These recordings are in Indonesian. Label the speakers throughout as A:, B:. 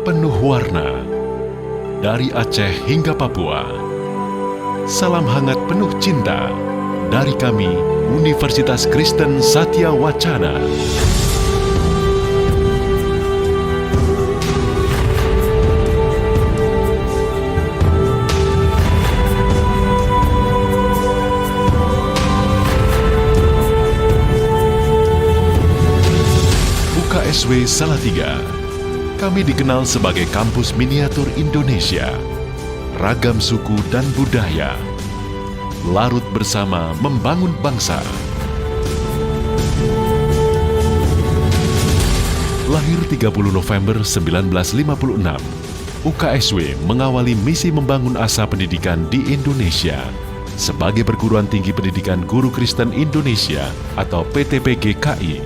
A: penuh warna. Dari Aceh hingga Papua, salam hangat penuh cinta dari kami, Universitas Kristen Satya Wacana. UKSW Salatiga. Kami dikenal sebagai kampus miniatur Indonesia, ragam suku dan budaya, larut bersama membangun bangsa. Lahir 30 November 1956, UKSW mengawali misi membangun asa pendidikan di Indonesia sebagai Perguruan Tinggi Pendidikan Guru Kristen Indonesia atau PTPG KI.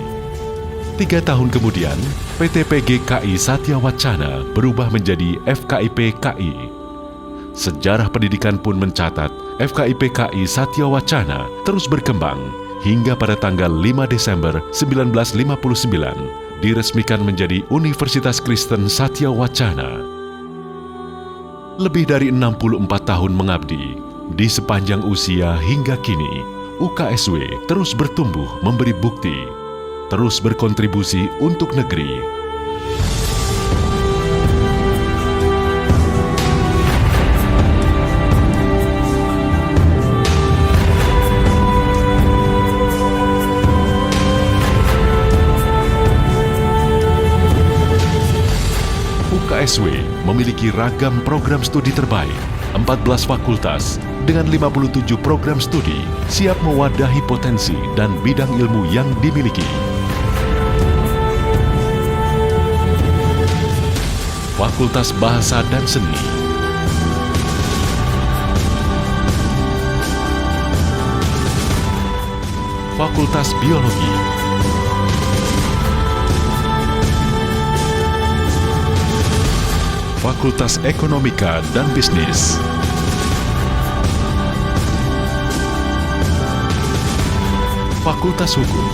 A: 3 tahun kemudian, PTPG KI Satya Wacana berubah menjadi FKIP KI. Sejarah pendidikan pun mencatat FKIP KI Satya Wacana terus berkembang hingga pada tanggal 5 Desember 1959 diresmikan menjadi Universitas Kristen Satya Wacana. Lebih dari 64 tahun mengabdi, di sepanjang usia hingga kini, UKSW terus bertumbuh memberi bukti, terus berkontribusi untuk negeri. UKSW memiliki ragam program studi terbaik, 14 fakultas, dengan 57 program studi, siap mewadahi potensi dan bidang ilmu yang dimiliki. Fakultas Bahasa dan Seni, Fakultas Biologi, Fakultas Ekonomika dan Bisnis, Fakultas Hukum,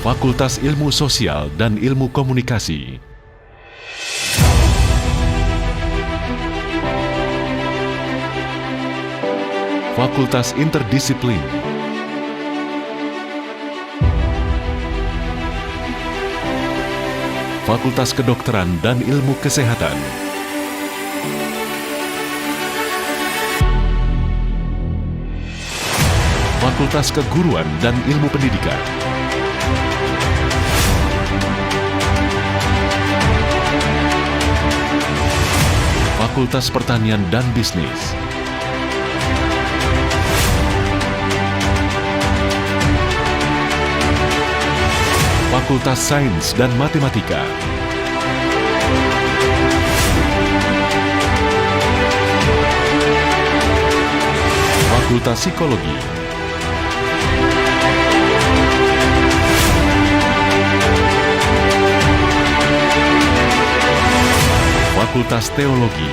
A: Fakultas Ilmu Sosial dan Ilmu Komunikasi, Fakultas Interdisiplin, Fakultas Kedokteran dan Ilmu Kesehatan, Fakultas Keguruan dan Ilmu Pendidikan, Fakultas Pertanian dan Bisnis, Fakultas Sains dan Matematika, Fakultas Psikologi, Fakultas Teologi,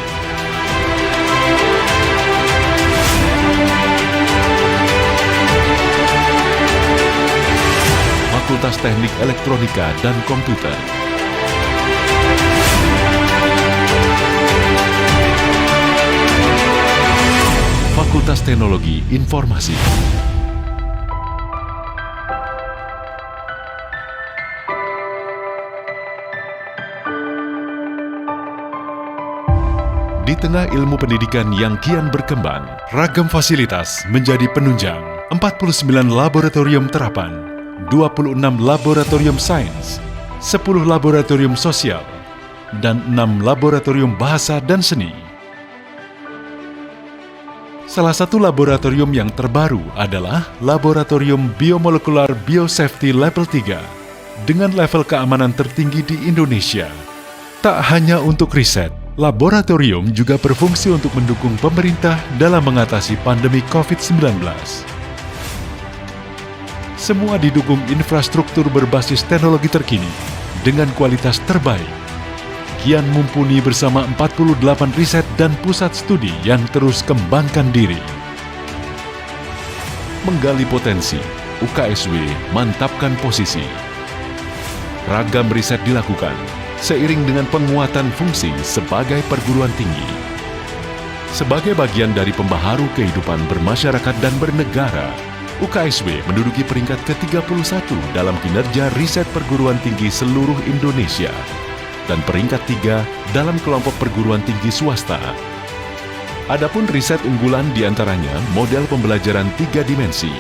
A: Fakultas Teknik Elektronika dan Komputer, Fakultas Teknologi Informasi. Di tengah ilmu pendidikan yang kian berkembang, ragam fasilitas menjadi penunjang. 49 laboratorium terapan, 26 laboratorium sains, 10 laboratorium sosial, dan 6 laboratorium bahasa dan seni. Salah satu laboratorium yang terbaru adalah Laboratorium Biomolekular Biosafety Level 3 dengan level keamanan tertinggi di Indonesia. Tak hanya untuk riset, laboratorium juga berfungsi untuk mendukung pemerintah dalam mengatasi pandemi COVID-19. Semua didukung infrastruktur berbasis teknologi terkini dengan kualitas terbaik. Kian mumpuni bersama 48 riset dan pusat studi yang terus kembangkan diri. Menggali potensi, UKSW mantapkan posisi. Ragam riset dilakukan seiring dengan penguatan fungsi sebagai perguruan tinggi. Sebagai bagian dari pembaharu kehidupan bermasyarakat dan bernegara, UKSW menduduki peringkat ke-31 dalam kinerja riset perguruan tinggi seluruh Indonesia dan peringkat 3 dalam kelompok perguruan tinggi swasta. Adapun riset unggulan diantaranya model pembelajaran 3 dimensi.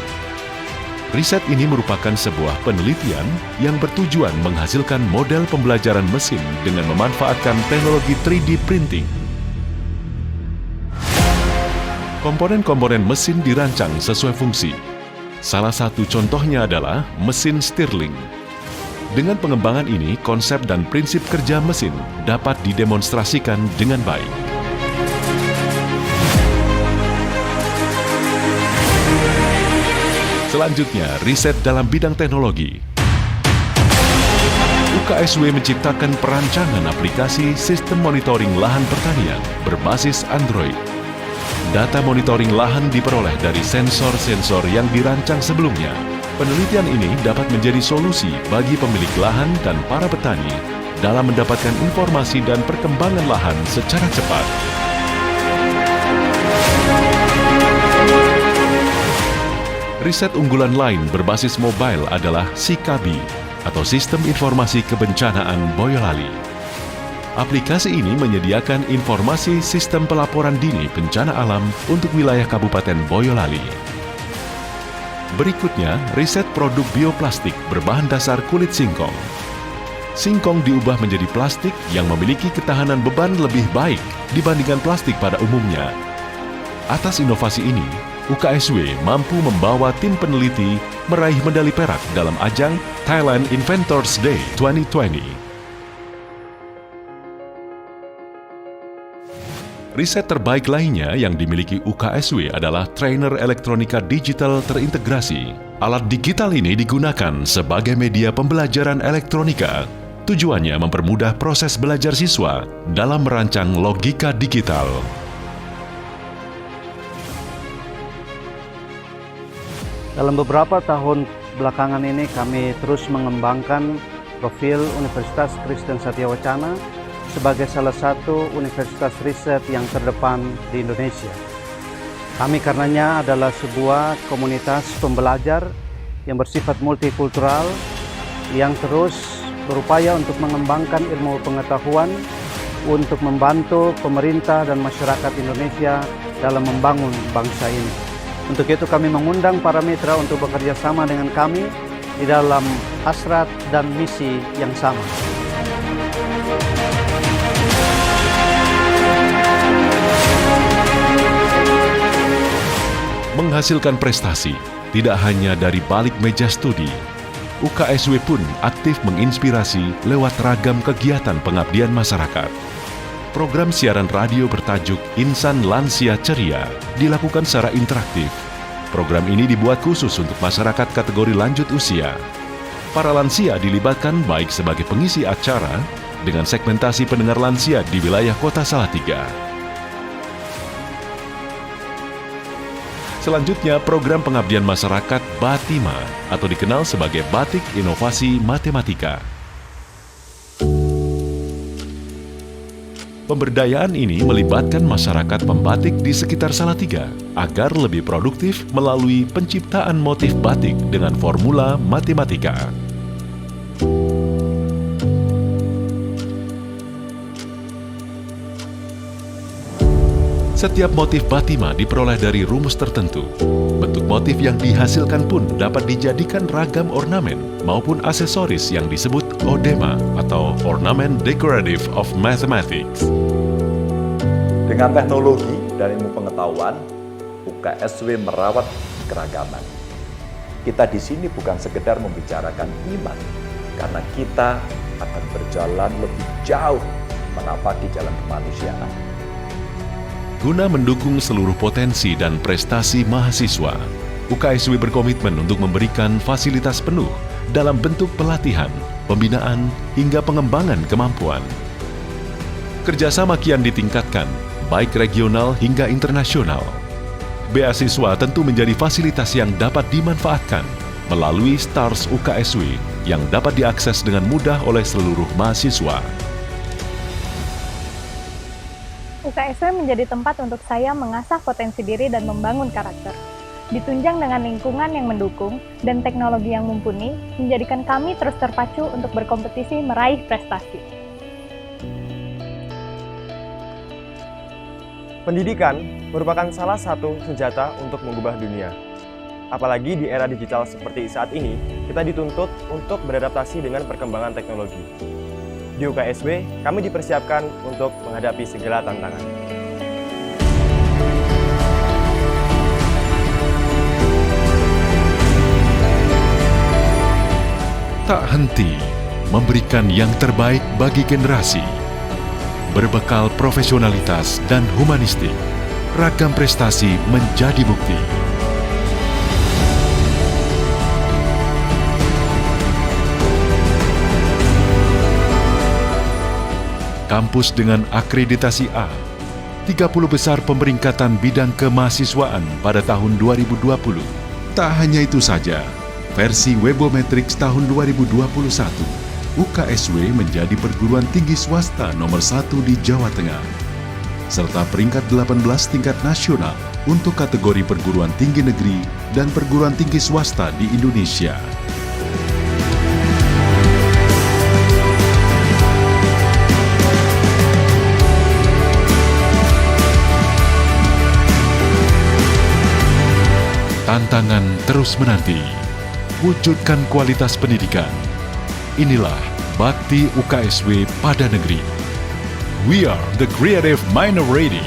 A: Riset ini merupakan sebuah penelitian yang bertujuan menghasilkan model pembelajaran mesin dengan memanfaatkan teknologi 3D printing. Komponen-komponen mesin dirancang sesuai fungsi. Salah satu contohnya adalah mesin Stirling. Dengan pengembangan ini, konsep dan prinsip kerja mesin dapat didemonstrasikan dengan baik. Selanjutnya, riset dalam bidang teknologi. UKSW menciptakan perancangan aplikasi sistem monitoring lahan pertanian berbasis Android. Data monitoring lahan diperoleh dari sensor-sensor yang dirancang sebelumnya. Penelitian ini dapat menjadi solusi bagi pemilik lahan dan para petani dalam mendapatkan informasi dan perkembangan lahan secara cepat. Riset unggulan lain berbasis mobile adalah SIKABI atau Sistem Informasi Kebencanaan Boyolali. Aplikasi ini menyediakan informasi sistem pelaporan dini bencana alam untuk wilayah Kabupaten Boyolali. Berikutnya, riset produk bioplastik berbahan dasar kulit singkong. Singkong diubah menjadi plastik yang memiliki ketahanan beban lebih baik dibandingkan plastik pada umumnya. Atas inovasi ini, UKSW mampu membawa tim peneliti meraih medali perak dalam ajang Thailand Inventors Day 2020. Riset terbaik lainnya yang dimiliki UKSW adalah trainer elektronika digital terintegrasi. Alat digital ini digunakan sebagai media pembelajaran elektronika. Tujuannya mempermudah proses belajar siswa dalam merancang logika digital.
B: Dalam beberapa tahun belakangan ini kami terus mengembangkan profil Universitas Kristen Satya Wacana sebagai salah satu universitas riset yang terdepan di Indonesia. Kami karenanya adalah sebuah komunitas pembelajar yang bersifat multikultural yang terus berupaya untuk mengembangkan ilmu pengetahuan untuk membantu pemerintah dan masyarakat Indonesia dalam membangun bangsa ini. Untuk itu kami mengundang para mitra untuk bekerja sama dengan kami di dalam hasrat dan misi yang sama.
A: Menghasilkan prestasi tidak hanya dari balik meja studi. UKSW pun aktif menginspirasi lewat ragam kegiatan pengabdian masyarakat. Program siaran radio bertajuk Insan Lansia Ceria dilakukan secara interaktif. Program ini dibuat khusus untuk masyarakat kategori lanjut usia. Para lansia dilibatkan baik sebagai pengisi acara dengan segmentasi pendengar lansia di wilayah Kota Salatiga. Selanjutnya, program pengabdian masyarakat Batima atau dikenal sebagai Batik Inovasi Matematika. Pemberdayaan ini melibatkan masyarakat pembatik di sekitar Salatiga agar lebih produktif melalui penciptaan motif batik dengan formula matematika. Setiap motif Batima diperoleh dari rumus tertentu. Bentuk motif yang dihasilkan pun dapat dijadikan ragam ornamen maupun aksesoris yang disebut odema atau Ornament Decorative of Mathematics.
C: Dengan teknologi dan ilmu pengetahuan, UKSW merawat keragaman. Kita di sini bukan sekedar membicarakan iman, karena kita akan berjalan lebih jauh menapaki jalan kemanusiaan.
A: Guna mendukung seluruh potensi dan prestasi mahasiswa, UKSW berkomitmen untuk memberikan fasilitas penuh dalam bentuk pelatihan, pembinaan, hingga pengembangan kemampuan. Kerjasama kian ditingkatkan, baik regional hingga internasional. Beasiswa tentu menjadi fasilitas yang dapat dimanfaatkan melalui Stars UKSW yang dapat diakses dengan mudah oleh seluruh mahasiswa.
D: UKSW menjadi tempat untuk saya mengasah potensi diri dan membangun karakter. Ditunjang dengan lingkungan yang mendukung dan teknologi yang mumpuni, menjadikan kami terus terpacu untuk berkompetisi meraih prestasi.
E: Pendidikan merupakan salah satu senjata untuk mengubah dunia. Apalagi di era digital seperti saat ini, kita dituntut untuk beradaptasi dengan perkembangan teknologi. Di UKSW, kami dipersiapkan untuk menghadapi segala tantangan.
A: Tak henti memberikan yang terbaik bagi generasi. Berbekal profesionalitas dan humanistik, ragam prestasi menjadi bukti. Kampus dengan akreditasi A, 30 besar pemeringkatan bidang kemahasiswaan pada tahun 2020. Tak hanya itu saja, versi Webometrics tahun 2021, UKSW menjadi perguruan tinggi swasta nomor 1 di Jawa Tengah, serta peringkat 18 tingkat nasional untuk kategori perguruan tinggi negeri dan perguruan tinggi swasta di Indonesia. Tantangan terus menanti, wujudkan kualitas pendidikan. Inilah bakti UKSW pada negeri. We are the Creative Minority.